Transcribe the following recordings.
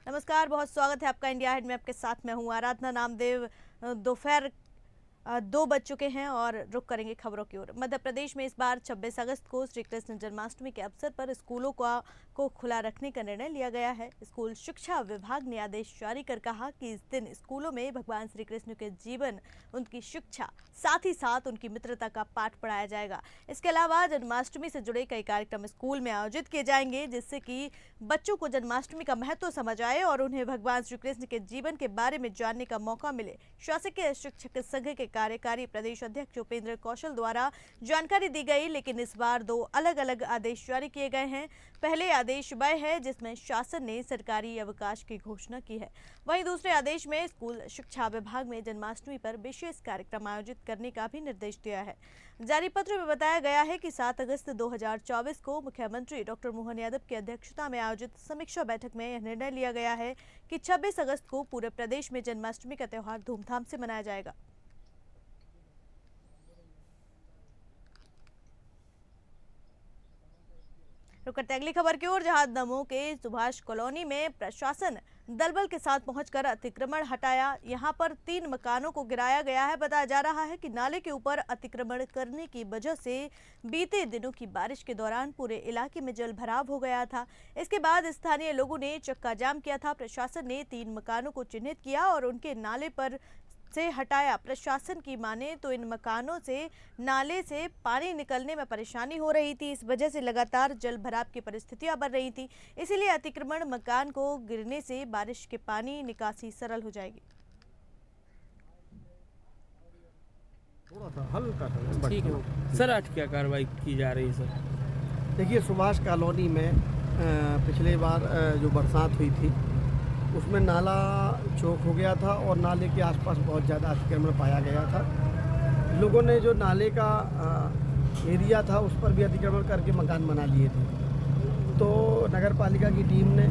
नमस्कार, बहुत स्वागत है आपका इंडिया हेड में। आपके साथ मैं हूँ आराधना नामदेव। दोपहर 2 बज चुके हैं और रुक करेंगे खबरों की ओर। मध्य प्रदेश में इस बार 26 अगस्त को श्री कृष्ण जन्माष्टमी के अवसर पर स्कूलों को खुला रखने का निर्णय लिया गया है। स्कूल शिक्षा विभाग ने आदेश जारी कर कहा कि इस दिन स्कूलों में भगवान श्री कृष्ण के जीवन, उनकी शिक्षा, साथ ही साथ उनकी मित्रता का पाठ पढ़ाया जाएगा। इसके अलावा जन्माष्टमी से जुड़े कई कार्यक्रम स्कूल में आयोजित किए जाएंगे, जिससे कि बच्चों को जन्माष्टमी का महत्व समझ आए और उन्हें भगवान श्री कृष्ण के जीवन के बारे में जानने का मौका मिले। शासकीय शिक्षक संघ के कार्यकारी प्रदेश अध्यक्ष उपेंद्र कौशल द्वारा जानकारी दी गई, लेकिन इस बार 2 अलग अलग आदेश जारी किए गए हैं। पहले आदेश वह है जिसमें शासन ने सरकारी अवकाश की घोषणा की है। वहीं दूसरे आदेश में स्कूल शिक्षा विभाग में जन्माष्टमी पर विशेष कार्यक्रम आयोजित करने का भी निर्देश दिया है। जारी पत्र में बताया गया है कि 7 अगस्त 2024 को मुख्यमंत्री डॉक्टर मोहन यादव की अध्यक्षता में आयोजित समीक्षा बैठक में यह निर्णय लिया गया है कि 26 अगस्त को पूरे प्रदेश में जन्माष्टमी का त्यौहार धूमधाम से मनाया जाएगा। रुक करते अगली खबर की ओर, जहां दमोह के सुभाष कॉलोनी में प्रशासन दलबल के साथ पहुंचकर अतिक्रमण हटाया। यहां पर 3 मकानों को गिराया गया है। बताया जा रहा है कि नाले के ऊपर अतिक्रमण करने की वजह से बीते दिनों की बारिश के दौरान पूरे इलाके में जल भराव हो गया था। इसके बाद स्थानीय लोगों ने चक्का जाम किया था। प्रशासन ने 3 मकानों को चिन्हित किया और उनके नाले पर से हटाया। प्रशासन की माने तो इन मकानों से नाले से पानी निकलने में परेशानी हो रही थी। इस वजह से लगातार जल भराव की परिस्थितियां बन रही थी। इसीलिए अतिक्रमण मकान को गिरने से बारिश के पानी निकासी सरल हो जाएगी। थोड़ा सा हल्का सा ठीक है सर। आज क्या कार्रवाई की जा रही है सर? देखिए, सुभाष कॉलोनी में पिछले बार जो बरसात हुई थी उसमें नाला चौक हो गया था और नाले के आसपास बहुत ज़्यादा अतिक्रमण पाया गया था। लोगों ने जो नाले का एरिया था उस पर भी अतिक्रमण करके मकान बना लिए थे। तो नगर पालिका की टीम ने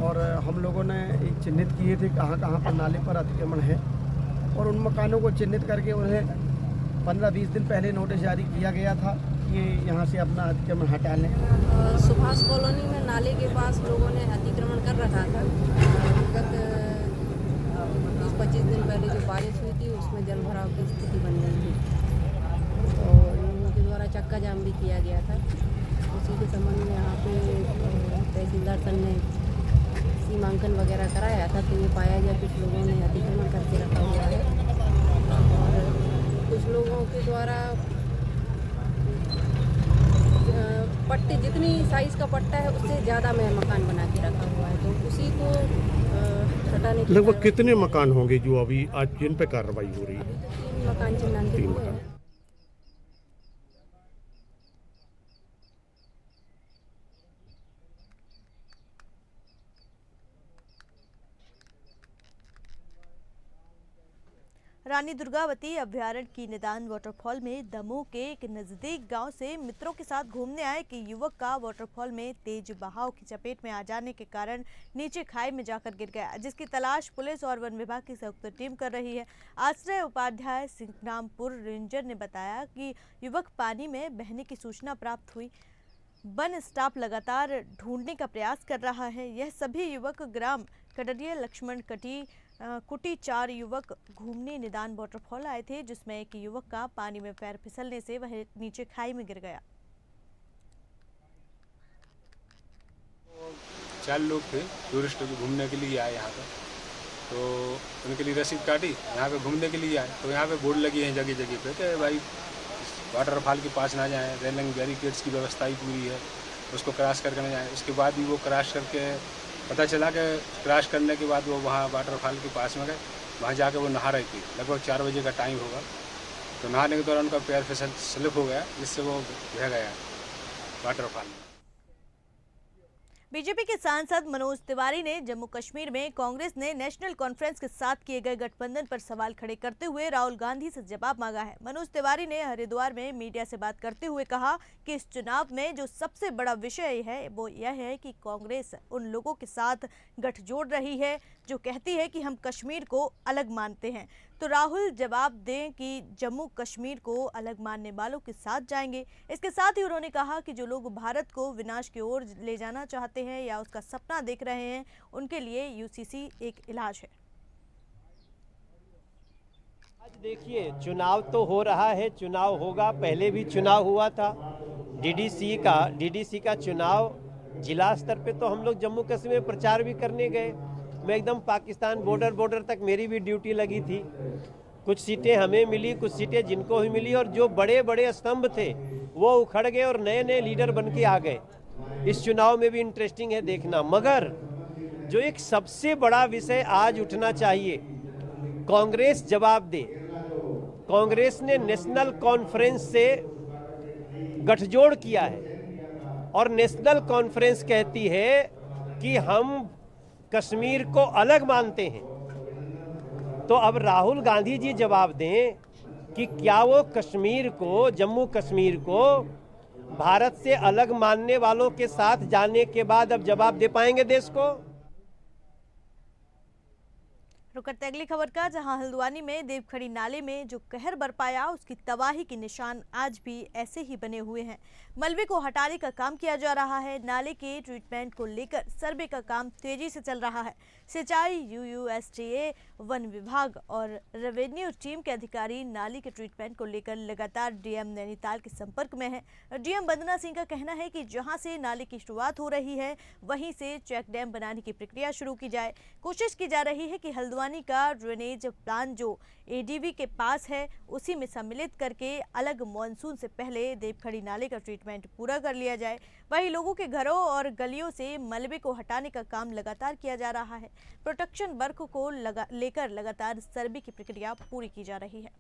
और हम लोगों ने एक चिन्हित किए थे कहाँ कहाँ पर नाले पर अतिक्रमण है, और उन मकानों को चिन्हित करके उन्हें 15-20 दिन पहले नोटिस जारी किया गया था कि यहाँ से अपना अतिक्रमण हटा लें। सुभाष कॉलोनी में नाले के पास लोगों ने अतिक्रमण कर रखा था। विगत 20-25 दिन पहले जो बारिश हुई थी उसमें जल भराव की स्थिति बन गई थी, तो लोगों के द्वारा चक्का जाम भी किया गया था। उसी के संबंध में यहाँ पे तहसीलदार सर ने सीमांकन वगैरह कराया था, तो ये पाया गया कुछ लोगों ने अतिक्रमण करके रखा हुआ है और कुछ लोगों के द्वारा पट्टे, जितनी साइज का पट्टा है उससे ज़्यादा में मकान बना के रखा हुआ है, तो उसी को हटाने की लगभग कितने मकान होंगे जो अभी आज जिन पे कार्रवाई हो रही है? अभी तो 3 मकान चिन्हांकित हुए हैं। रानी दुर्गावती अभ्यारण्य की निदान वाटरफॉल में दमोह के एक नजदीक गांव से मित्रों के साथ घूमने आए कि युवक का वाटरफॉल में तेज बहाव की चपेट में आ जाने के कारण नीचे खाई में जाकर गिर गया, जिसकी तलाश पुलिस और वन विभाग की संयुक्त टीम कर रही है। आश्रय उपाध्याय सिंहरामपुर रेंजर ने बताया कि युवक पानी में बहने की सूचना प्राप्त हुई। वन स्टाफ लगातार ढूंढने का प्रयास कर रहा है। यह सभी युवक ग्राम कटरिया लक्ष्मण कुटी 4 युवक घूमने निदान वाटरफॉल आए थे, जिसमें एक युवक का पानी में पैर फिसलने से वह नीचे खाई में गिर गया। 4 लोग थे टूरिस्ट घूमने के लिए आए यहाँ पर, तो उनके लिए रसीद काटी, यहाँ पे घूमने के लिए आए। तो यहाँ पे बोर्ड लगी है जगह जगह पे कि भाई वाटरफॉल के पास ना जाएं, रेलिंग बैरिकेड्स की व्यवस्था ही पूरी है, उसको क्रॉस करके ना जाएं। उसके बाद भी वो क्रॉस करके पता चला कि क्रॉस करने के बाद वो वहाँ वाटरफॉल के पास में गए, वहाँ जाके वो नहा रही थी। लगभग 4 बजे का टाइम होगा, तो नहाने के दौरान उनका पैर फिसल स्लिप हो गया, जिससे वो बह गया वाटरफॉल में। बीजेपी के सांसद मनोज तिवारी ने जम्मू कश्मीर में कांग्रेस ने नेशनल कॉन्फ्रेंस के साथ किए गए गठबंधन पर सवाल खड़े करते हुए राहुल गांधी से जवाब मांगा है। मनोज तिवारी ने हरिद्वार में मीडिया से बात करते हुए कहा कि इस चुनाव में जो सबसे बड़ा विषय है वो यह है कि कांग्रेस उन लोगों के साथ गठजोड़ रही है जो कहती है कि हम कश्मीर को अलग मानते हैं। तो राहुल जवाब दें कि जम्मू कश्मीर को अलग मानने वालों के साथ जाएंगे। इसके साथ ही उन्होंने कहा कि जो लोग भारत को विनाश की ओर ले जाना चाहते हैं या उसका सपना देख रहे हैं, उनके लिए यूसीसी एक इलाज है। आज देखिए, चुनाव तो हो रहा है, चुनाव होगा, पहले भी चुनाव हुआ था। डीडीसी का चुनाव जिला स्तर पे तो हम लोग जम्मू कश्मीर में प्रचार भी करने गए। मैं एकदम पाकिस्तान बॉर्डर तक मेरी भी ड्यूटी लगी थी। कुछ सीटें हमें मिली, कुछ सीटें जिनको भी मिली, और जो बड़े बड़े स्तंभ थे वो उखड़ गए और नए नए लीडर बन के आ गए। इस चुनाव में भी इंटरेस्टिंग है देखना। मगर जो एक सबसे बड़ा विषय आज उठना चाहिए, कांग्रेस जवाब दे। कांग्रेस ने नेशनल कॉन्फ्रेंस से गठजोड़ किया है और नेशनल कॉन्फ्रेंस कहती है कि हम कश्मीर को अलग मानते हैं। तो अब राहुल गांधी जी जवाब दें कि क्या वो कश्मीर को, जम्मू कश्मीर को भारत से अलग मानने वालों के साथ जाने के बाद अब जवाब दे पाएंगे देश को? रुक करते अगली खबर का, जहां हल्द्वानी में देवखड़ी नाले में जो कहर बरपाया, उसकी तबाही के निशान आज भी ऐसे ही बने हुए हैं। मलबे को हटाने का काम किया जा रहा है। नाले के ट्रीटमेंट को लेकर सर्वे का काम तेजी से चल रहा है। सिंचाई, यूयूएसडीए, वन विभाग और रेवेन्यू टीम के अधिकारी नाले के ट्रीटमेंट को लेकर लगातार डीएम नैनीताल के संपर्क में है। डीएम वंदना सिंह का कहना है कि जहां से नाले की शुरुआत हो रही है, वहीं से चेक डैम बनाने की प्रक्रिया शुरू की जाए। कोशिश की जा रही है कि हल्द्वानी का ड्रेनेज प्लान जो एडीवी के पास है, उसी में सम्मिलित करके अलग मॉनसून से पहले देवखड़ी नाले का ट्रीटमेंट पूरा कर लिया जाए। वहीं लोगों के घरों और गलियों से मलबे को हटाने का काम लगातार किया जा रहा है। प्रोटेक्शन वर्क को लेकर लगातार सर्वे की प्रक्रिया पूरी की जा रही है।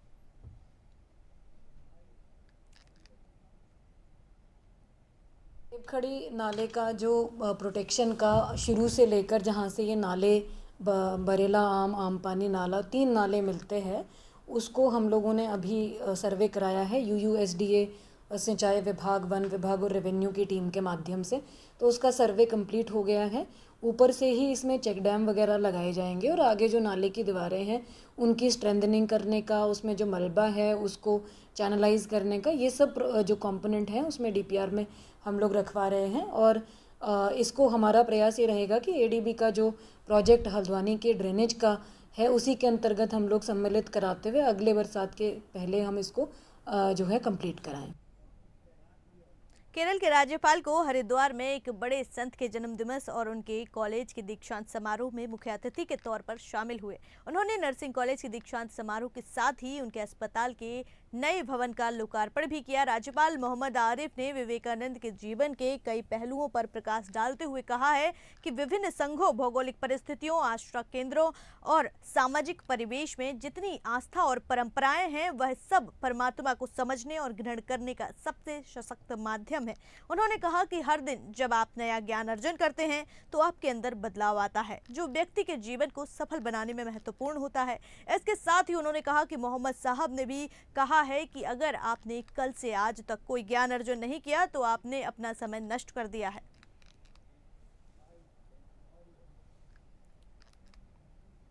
देवखड़ी नाले का जो प्रोटेक्शन का शुरू से लेकर जहाँ से ये नाले बरेला आम पानी नाला 3 नाले मिलते हैं, उसको हम लोगों ने अभी सर्वे कराया है यूयूएसडीए, सिंचाई विभाग, वन विभाग और रेवेन्यू की टीम के माध्यम से। तो उसका सर्वे कंप्लीट हो गया है। ऊपर से ही इसमें चेक डैम वगैरह लगाए जाएंगे और आगे जो नाले की दीवारें हैं उनकी स्ट्रेंथनिंग करने का, उसमें जो मलबा है उसको चैनलाइज करने का, ये सब जो कंपोनेंट हैं उसमें डीपीआर में हम लोग रखवा रहे हैं। और इसको हमारा प्रयास ये रहेगा कि एडीबी का जो प्रोजेक्ट हल्द्वानी के ड्रेनेज का है, उसी के अंतर्गत हम लोग सम्मिलित कराते हुए अगले बरसात के पहले हम इसको जो है कंप्लीट कराएं। केरल के राज्यपाल को हरिद्वार में एक बड़े संत के जन्मदिवस और उनके कॉलेज के दीक्षांत समारोह में मुख्य अतिथि के तौर पर शामिल हुए। उन्होंने नर्सिंग कॉलेज के दीक्षांत समारोह के साथ ही उनके अस्पताल के नए भवन का लोकार्पण भी किया। राज्यपाल मोहम्मद आरिफ ने विवेकानंद के जीवन के कई पहलुओं पर प्रकाश डालते हुए कहा है कि विभिन्न संघों, भौगोलिक परिस्थितियों, आश्रय केंद्रों और सामाजिक परिवेश में जितनी आस्था और परंपराएं हैं, वह सब परमात्मा को समझने और ग्रहण करने का सबसे सशक्त माध्यम है। उन्होंने कहा कि हर दिन जब आप नया ज्ञान अर्जन करते हैं तो आपके अंदर बदलाव आता है, जो व्यक्ति के जीवन को सफल बनाने में महत्वपूर्ण होता है। इसके साथ ही उन्होंने कहा कि मोहम्मद साहब ने भी कहा है कि अगर आपने कल से आज तक कोई ज्ञान अर्जन नहीं किया तो आपने अपना समय नष्ट कर दिया है।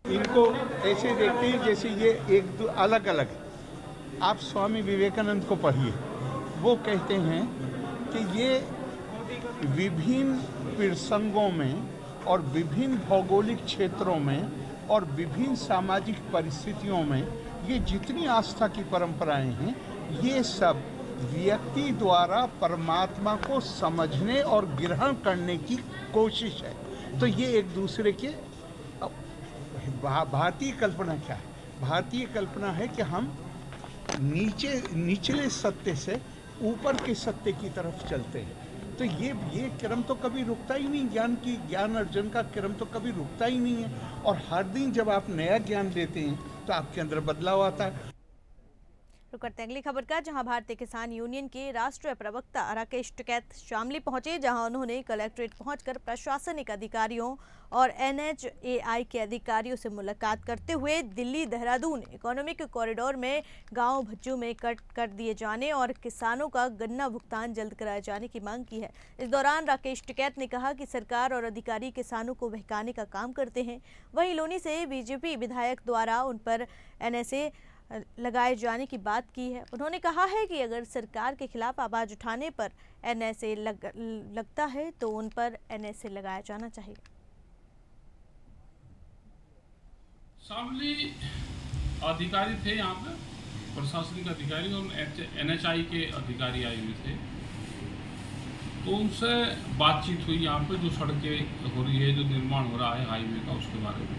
इनको ऐसे देखते हैं जैसे ये एक दो अलग अलग। आप स्वामी विवेकानंद को पढ़िए, वो कहते हैं कि ये विभिन्न प्रसंगों में और विभिन्न भौगोलिक क्षेत्रों में और विभिन्न सामाजिक परिस्थितियों में ये जितनी आस्था की परंपराएं हैं, ये सब व्यक्ति द्वारा परमात्मा को समझने और ग्रहण करने की कोशिश है। तो ये एक दूसरे के भारतीय कल्पना क्या है? भारतीय कल्पना है कि हम निचले सत्य से ऊपर के सत्य की तरफ चलते हैं। तो ये क्रम तो कभी रुकता ही नहीं, ज्ञान अर्जन का क्रम तो कभी रुकता ही नहीं है। और हर दिन जब आप नया ज्ञान लेते हैं तो आपके अंदर बदलाव आता है। रुक करते हैं अगली खबर का, जहां भारतीय किसान यूनियन के राष्ट्रीय प्रवक्ता राकेश टिकैत शामली पहुंचे, जहां उन्होंने कलेक्ट्रेट पहुंचकर प्रशासनिक अधिकारियों और NHAI के अधिकारियों से मुलाकात करते हुए दिल्ली देहरादून इकोनॉमिक कॉरिडोर में गांव भज्जू में कट कर दिए जाने और किसानों का गन्ना भुगतान जल्द कराए जाने की मांग की है। इस दौरान राकेश टिकैत ने कहा कि सरकार और अधिकारी किसानों को बहकाने का काम करते हैं। वहीं लोनी से बीजेपी विधायक द्वारा उन पर NSA लगाए जाने की बात की है। उन्होंने कहा है कि अगर सरकार के खिलाफ आवाज उठाने पर NSA लगता है तो उन पर NSA लगाया जाना चाहिए। शामली अधिकारी थे यहाँ पे, प्रशासनिक अधिकारी और NHI के अधिकारी आए हुए थे, तो उनसे बातचीत हुई यहाँ पे जो सड़कें हो रही है, जो निर्माण हो रहा है हाईवे का, उसके बारे में,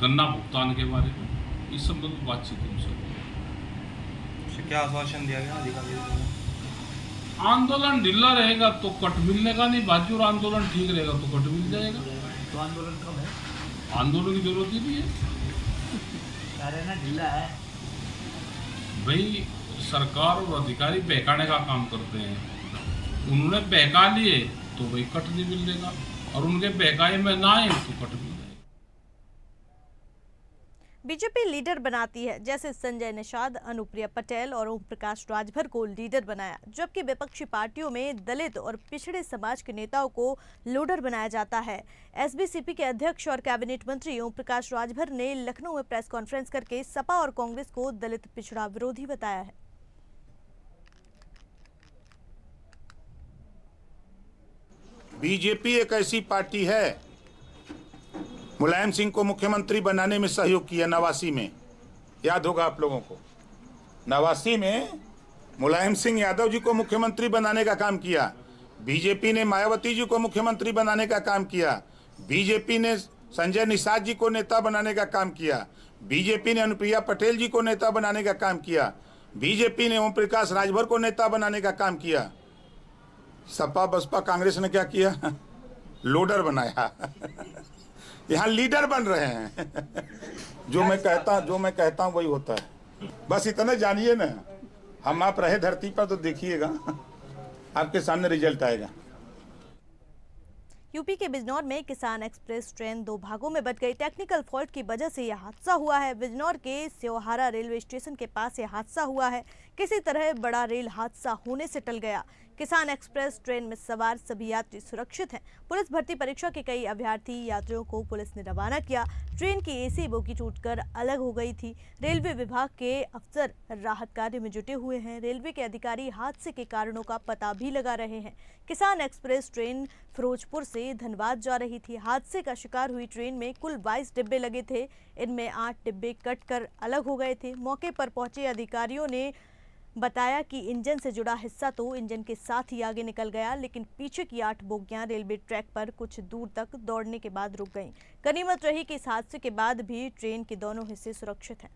गन्ना भुगतान के बारे में, इस संबंध में बातचीत उनसे। क्या आश्वासन दिया गया अधिकारियों को? आंदोलन ढीला रहेगा तो कट मिलने का नहीं, बाजू आंदोलन ठीक रहेगा तो कट मिल जाएगा। तो आंदोलन कब है? आंदोलन की जरूरत ही नहीं है, ना ढीला है भाई। सरकार और अधिकारी बहकाने का काम करते हैं, उन्होंने बहका लिए तो वही कट नहीं मिलेगा, और उनके बहकाए में ना आए तो कट मिल जाएगा। बीजेपी लीडर बनाती है, जैसे संजय निषाद, अनुप्रिया पटेल और ओम प्रकाश राजभर को लीडर बनाया, जबकि विपक्षी पार्टियों में दलित और पिछड़े समाज के नेताओं को लोडर बनाया जाता है। SBCP के अध्यक्ष और कैबिनेट मंत्री ओम प्रकाश राजभर ने लखनऊ में प्रेस कॉन्फ्रेंस करके सपा और कांग्रेस को दलित पिछड़ा विरोधी बताया है। बीजेपी एक ऐसी पार्टी है, मुलायम सिंह को मुख्यमंत्री बनाने में सहयोग किया 89 में, याद होगा आप लोगों को। 89 में मुलायम सिंह यादव जी को मुख्यमंत्री बनाने का काम किया। बीजेपी ने मायावती जी को मुख्यमंत्री बनाने का काम किया। बीजेपी ने संजय निषाद जी को नेता बनाने का काम किया। बीजेपी ने अनुप्रिया पटेल जी को नेता बनाने का काम किया। बीजेपी ने ओम प्रकाश राजभर को नेता बनाने का काम किया। सपा बसपा कांग्रेस ने क्या किया? लोडर बनाया। यहाँ लीडर बन रहे हैं। जो मैं कहता हूँ वही होता है। बस इतना जानिए ना, हम आप रहे धरती पर तो देखिएगा, आपके सामने रिजल्ट आएगा। यूपी के बिजनौर में किसान एक्सप्रेस ट्रेन 2 भागों में बंट गई। टेक्निकल फॉल्ट की वजह से यह हादसा हुआ है। बिजनौर के स्योहारा रेलवे स्टेशन के पास यह हादसा हुआ है। किसी तरह बड़ा रेल हादसा होने से टल गया। किसान एक्सप्रेस ट्रेन में सवार सभी यात्री सुरक्षित हैं। पुलिस भर्ती परीक्षा के कई अभ्यर्थी यात्रियों को पुलिस ने रवाना किया। ट्रेन की AC बोगी टूटकर अलग हो गई थी। रेलवे विभाग के अफसर राहत कार्य में जुटे हुए हैं। रेलवे के अधिकारी हादसे के कारणों का पता भी लगा रहे हैं। किसान एक्सप्रेस ट्रेन फिरोजपुर से धनबाद जा रही थी। हादसे का शिकार हुई ट्रेन में कुल 22 डिब्बे लगे थे। इनमें 8 डिब्बे कट कर अलग हो गए थे। मौके पर पहुंचे अधिकारियों ने बताया कि इंजन से जुड़ा हिस्सा तो इंजन के साथ ही आगे निकल गया, लेकिन पीछे की 8 बोगियां रेलवे ट्रैक पर कुछ दूर तक दौड़ने के बाद रुक गईं। गनीमत रही कि इस हादसे के बाद भी ट्रेन के दोनों हिस्से सुरक्षित हैं।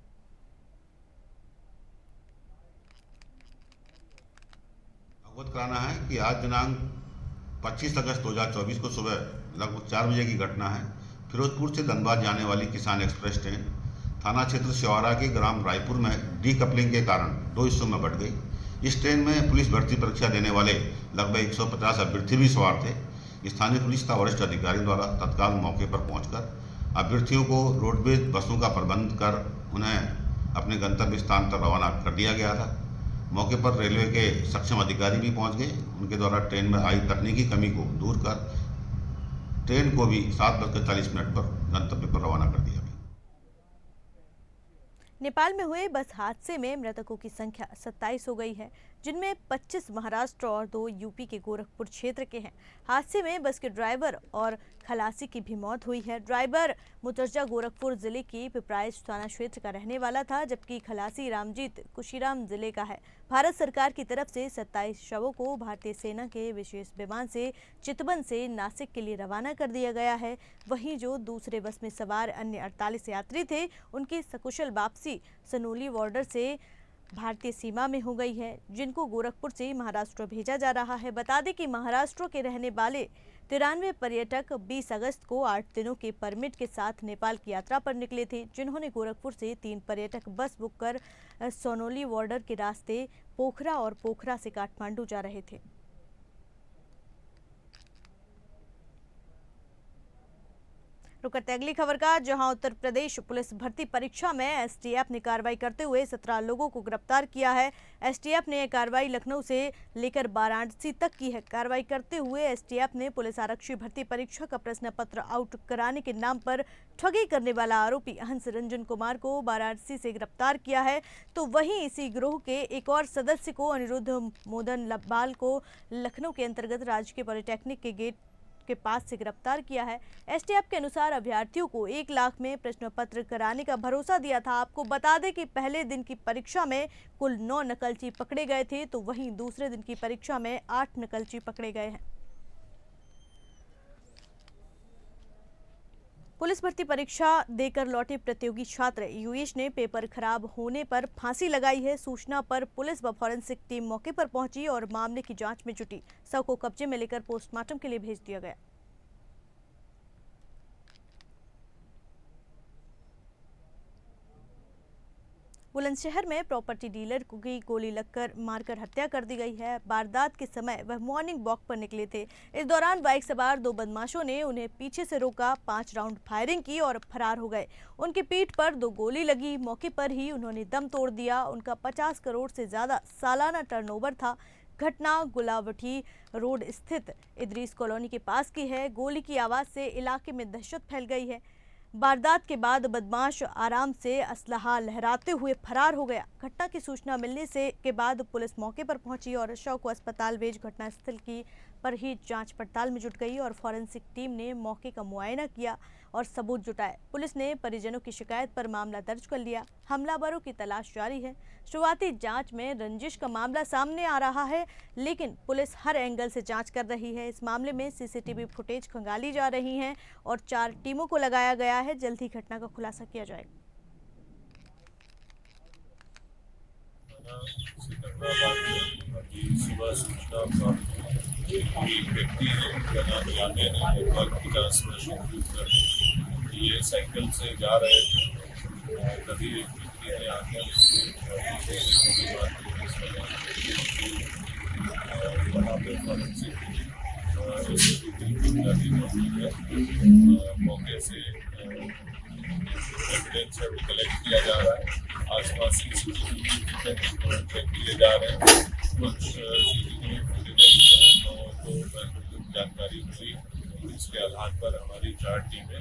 अवगत कराना है कि आज दिनांक 25 अगस्त 2024 को सुबह लगभग 4 बजे की घटना है। फिरोजपुर से धनबाद जाने वाली किसान एक्सप्रेस ट्रेन थाना क्षेत्र स्योहारा के ग्राम रायपुर में डीकपलिंग के कारण 2 हिस्सों में बंट गई। इस ट्रेन में पुलिस भर्ती परीक्षा देने वाले लगभग 150 अभ्यर्थी भी सवार थे। स्थानीय पुलिस का वरिष्ठ अधिकारी द्वारा तत्काल मौके पर पहुंचकर अभ्यर्थियों को रोडवेज बसों का प्रबंध कर उन्हें अपने गंतव्य स्थान पर रवाना कर दिया गया था। मौके पर रेलवे के सक्षम अधिकारी भी पहुंच गए। उनके द्वारा ट्रेन में आई तकनीकी कमी को दूर कर ट्रेन को भी 7:40 पर गंतव्य पर रवाना कर दिया गया। नेपाल में हुए बस हादसे में मृतकों की संख्या 27 हो गई है, जिनमें 25 महाराष्ट्र और 2 यूपी के गोरखपुर क्षेत्र के हैं। हादसे में बस के ड्राइवर और खलासी की भी मौत हुई है। ड्राइवर मुतरजा गोरखपुर जिले की पिपराइच थाना क्षेत्र का रहने वाला था, जबकि खलासी रामजीत कुशीराम जिले का है। भारत सरकार की तरफ से 27 शवों को भारतीय सेना के विशेष विमान से चितवन से नासिक के लिए रवाना कर दिया गया है। वहीं जो दूसरे बस में सवार अन्य 48 यात्री थे, उनकी सकुशल वापसी सनोली बॉर्डर से भारतीय सीमा में हो गई है, जिनको गोरखपुर से महाराष्ट्र भेजा जा रहा है। बता दें कि महाराष्ट्र के रहने वाले 93 पर्यटक 20 अगस्त को 8 दिनों के परमिट के साथ नेपाल की यात्रा पर निकले थे, जिन्होंने गोरखपुर से 3 पर्यटक बस बुक कर सोनोली बॉर्डर के रास्ते पोखरा और पोखरा से काठमांडू जा रहे थे। रुक करते अगली खबर का, जहां उत्तर प्रदेश पुलिस भर्ती परीक्षा में एसटीएफ ने कार्रवाई करते हुए 17 लोगों को गिरफ्तार किया है। एसटीएफ ने यह कार्रवाई लखनऊ से लेकर वाराणसी तक की है। कार्रवाई करते हुए एसटीएफ ने पुलिस आरक्षी भर्ती परीक्षा का प्रश्न पत्र आउट कराने के नाम पर ठगी करने वाला आरोपी हंस रंजन कुमार को वाराणसी से गिरफ्तार किया है। तो वहीं इसी गिरोह के एक और सदस्य को अनिरुद्ध मोदन लब्बाल को लखनऊ के अंतर्गत राजकीय पॉलिटेक्निक के गेट के पास से गिरफ्तार किया है। एसटीएफ के अनुसार अभ्यर्थियों को 1 लाख में प्रश्न पत्र कराने का भरोसा दिया था। आपको बता दें कि पहले दिन की परीक्षा में कुल 9 नकलची पकड़े गए थे, तो वहीं दूसरे दिन की परीक्षा में 8 नकलची पकड़े गए हैं। पुलिस भर्ती परीक्षा देकर लौटे प्रतियोगी छात्र युएश ने पेपर खराब होने पर फांसी लगाई है। सूचना पर पुलिस व फॉरेंसिक टीम मौके पर पहुंची और मामले की जांच में जुटी। शव को कब्जे में लेकर पोस्टमार्टम के लिए भेज दिया गया। बुलंदशहर में प्रॉपर्टी डीलर की गोली लगकर मारकर हत्या कर दी गई है। वारदात के समय वह मॉर्निंग वॉक पर निकले थे। इस दौरान बाइक सवार 2 बदमाशों ने उन्हें पीछे से रोका, 5 राउंड फायरिंग की और फरार हो गए। उनकी पीठ पर 2 गोली लगी। मौके पर ही उन्होंने दम तोड़ दिया। उनका 50 करोड़ से ज्यादा सालाना टर्नओवर था। घटना गुलावटी रोड स्थित इदरीस कॉलोनी के पास की है। गोली की आवाज से इलाके में दहशत फैल गई है। वारदात के बाद बदमाश आराम से असलहा लहराते हुए फरार हो गया। घटना की सूचना मिलने के बाद पुलिस मौके पर पहुंची और शव को अस्पताल भेज घटनास्थल की पर ही जांच पड़ताल में जुट गई और फॉरेंसिक टीम ने मौके का मुआयना किया और सबूत जुटाए। पुलिस ने परिजनों की शिकायत पर मामला दर्ज कर लिया। हमलावरों की तलाश जारी है। शुरुआती जांच में रंजिश का मामला सामने आ रहा है, लेकिन पुलिस हर एंगल से जांच कर रही है। इस मामले में सीसीटीवी फुटेज खंगाली जा रही हैं और 4 टीमों को लगाया गया है। जल्द ही घटना का खुलासा किया जाएगा। सुबह सूचना प्राप्त एक व्यक्ति का नाम याने लगभग 50 वर्ष ये साइकिल से जा रहे थे। तभी एक व्यक्ति ने आकर वहाँ पे फॉरेंसिक मौके से एविडेंस है वो कलेक्ट किया जा रहा है। आसपास की चेक किए जा रहे हैं। कुछ जानकारी हुई, इसके आधार पर हमारी 4 टीमें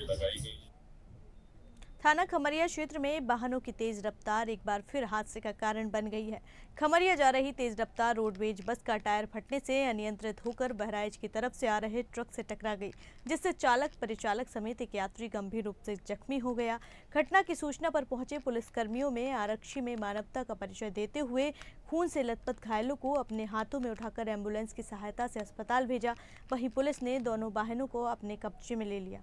लगाई गई। थाना खमरिया क्षेत्र में वाहनों की तेज रफ्तार एक बार फिर हादसे का कारण बन गई है। खमरिया जा रही तेज रफ्तार रोडवेज बस का टायर फटने से अनियंत्रित होकर बहराइच की तरफ से आ रहे ट्रक से टकरा गई, जिससे चालक परिचालक समेत एक यात्री गंभीर रूप से जख्मी हो गया। घटना की सूचना पर पहुंचे पुलिसकर्मियों में आरक्षी में मानवता का परिचय देते हुए खून से लथपथ घायलों को अपने हाथों में उठाकर एम्बुलेंस की सहायता से अस्पताल भेजा। वहीं पुलिस ने दोनों वाहनों को अपने कब्जे में ले लिया।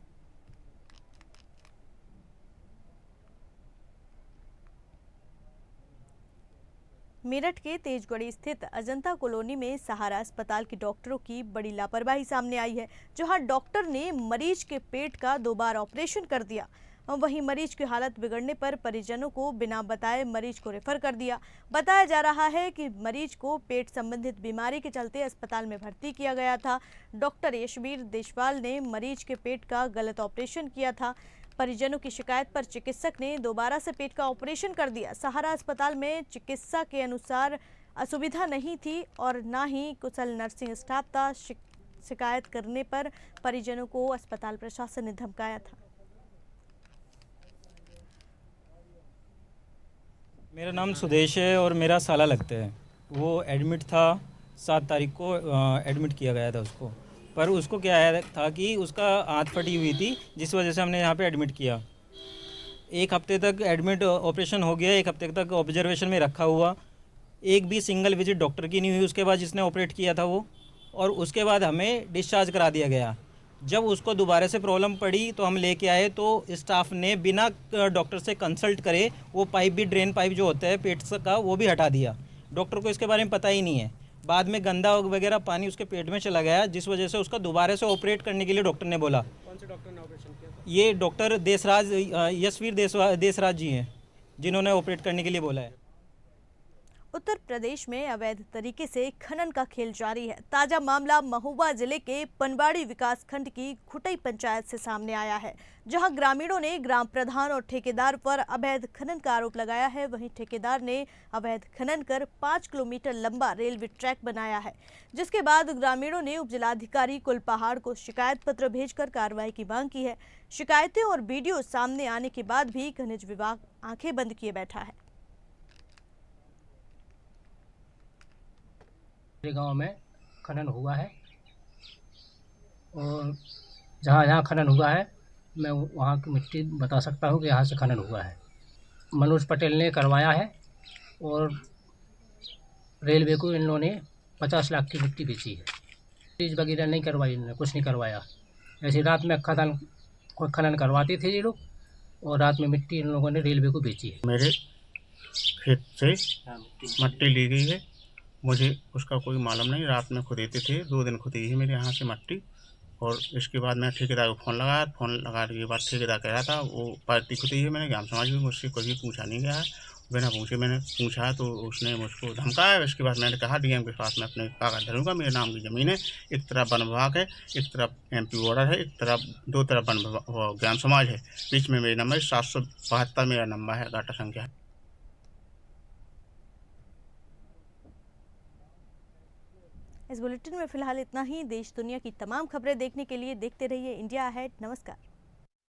मेरठ के तेजगढ़ी स्थित अजंता कॉलोनी में सहारा अस्पताल के डॉक्टरों की बड़ी लापरवाही सामने आई है, जहां डॉक्टर ने मरीज के पेट का 2 बार ऑपरेशन कर दिया। वहीं मरीज की हालत बिगड़ने पर परिजनों को बिना बताए मरीज को रेफर कर दिया। बताया जा रहा है कि मरीज को पेट संबंधित बीमारी के चलते अस्पताल में भर्ती किया गया था। डॉक्टर यशवीर देशवाल ने मरीज के पेट का गलत ऑपरेशन किया था। परिजनों की शिकायत पर चिकित्सक ने दोबारा से पेट का ऑपरेशन कर दिया। सहारा अस्पताल में चिकित्सा के अनुसार असुविधा नहीं थी और न ही कुशल नर्सिंग स्टाफ था। शिकायत करने पर परिजनों को अस्पताल प्रशासन ने धमकाया था। मेरा नाम सुदेश है और मेरा साला लगता है। वो एडमिट था, 7 तारीख को एडमिट किया गया था उसको, पर उसको क्या था कि उसका आंत फटी हुई थी, जिस वजह से हमने यहाँ पे एडमिट किया। 1 हफ्ते तक एडमिट ऑपरेशन हो गया, 1 हफ्ते तक ऑब्जर्वेशन में रखा हुआ। एक भी सिंगल विजिट डॉक्टर की नहीं हुई उसके बाद जिसने ऑपरेट किया था वो, और उसके बाद हमें डिस्चार्ज करा दिया गया। जब उसको दोबारा से प्रॉब्लम पड़ी तो हम लेके आए तो स्टाफ ने बिना डॉक्टर से कंसल्ट करे वो पाइप भी, ड्रेन पाइप जो होता है पेट का, वो भी हटा दिया। डॉक्टर को इसके बारे में पता ही नहीं है। बाद में गंदा वगैरह पानी उसके पेट में चला गया, जिस वजह से उसका दोबारा से ऑपरेट करने के लिए डॉक्टर ने बोला। कौन से डॉक्टर ने ऑपरेशन किया था? ये डॉक्टर देसराज, यशवीर देसराज जी हैं, जिन्होंने ऑपरेट करने के लिए बोला है। उत्तर प्रदेश में अवैध तरीके से खनन का खेल जारी है। ताजा मामला महोबा जिले के पनवाड़ी विकासखंड की खुटई पंचायत से सामने आया है, जहां ग्रामीणों ने ग्राम प्रधान और ठेकेदार पर अवैध खनन का आरोप लगाया है। वहीं ठेकेदार ने अवैध खनन कर 5 किलोमीटर लंबा रेलवे ट्रैक बनाया है, जिसके बाद ग्रामीणों ने उपजिलाधिकारी कुलपहाड़ को शिकायत पत्र भेजकर कार्रवाई की मांग की है। शिकायतें और वीडियो सामने आने के बाद भी खनिज विभाग आंखें बंद किए बैठा है। मेरे गांव में खनन हुआ है और जहाँ जहाँ खनन हुआ है मैं वहाँ की मिट्टी बता सकता हूँ कि यहाँ से खनन हुआ है। मनोज पटेल ने करवाया है और रेलवे को इन लोगों ने 50 लाख की मिट्टी बेची है। चीज़ वगैरह नहीं करवाई, इन्होंने कुछ नहीं करवाया। ऐसे रात में खनन करवाते थे ये लोग और रात में मिट्टी इन लोगों ने रेलवे को बेची है। मेरे खेत से मिट्टी ली गई है, मुझे उसका कोई मालूम नहीं। रात में खुदेते थे, 2 दिन खुदी है मेरे यहाँ से मिट्टी। और इसके बाद मैं ठेकेदार को फ़ोन लगाने के बाद ठेकेदार कह रहा था वो पार्टी खुदी है। मैंने ग्राम समाज में मुझसे कभी पूछा नहीं गया है, बिना पूछे मैंने पूछा तो उसने मुझको धमकाया। इसके बाद मैंने कहा डीएम के पास मैं अपने कागज धरूँगा, मेरे नाम की ज़मीन है। एक तरफ वन विभाग है, एक तरफ MP बॉर्डर है, एक तरफ 2 तरफ ग्राम समाज है। बीच में मेरा नंबर 772 मेरा नंबर है, डाटा संख्या है। इस बुलेटिन में फिलहाल इतना ही। देश दुनिया की तमाम खबरें देखने के लिए देखते रहिए इंडिया अहेड। नमस्कार।